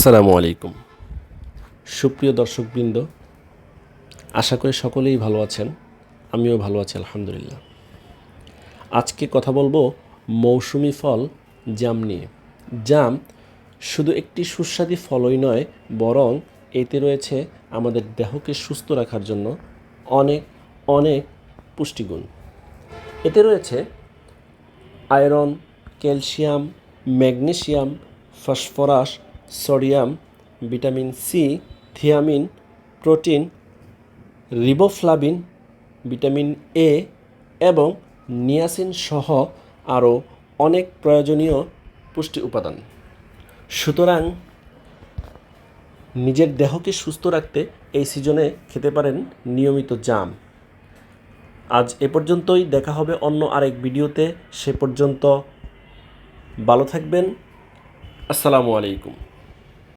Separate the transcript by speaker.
Speaker 1: আসসালামু আলাইকুম। সুপ্রিয় দর্শকবৃন্দ, আশা করি সকলেই ভালো আছেন। আমিও ভালো আছি আলহামদুলিল্লাহ। আজকে কথা বলবো মৌসুমি ফল জাম নিয়ে। জাম শুধু একটি সুস্বাদু ফলই নয়, বরং এতে রয়েছে আমাদের দেহকে সুস্থ রাখার জন্য অনেক অনেক পুষ্টিগুণ। এতে রয়েছে iron, calcium, magnesium, phosphorus, sodium, vitamin C, thiamine, protein, riboflavin, vitamin A এবং নিয়াসিন সহ আরও অনেক প্রয়োজনীয় পুষ্টি উপাদান। সুতরাং নিজের দেহকে সুস্থ রাখতে এই সিজনে খেতে পারেন নিয়মিত জাম। আজ এ পর্যন্তই, দেখা হবে অন্য আরেক ভিডিওতে। সে পর্যন্ত ভালো থাকবেন। আসসালামু আলাইকুম।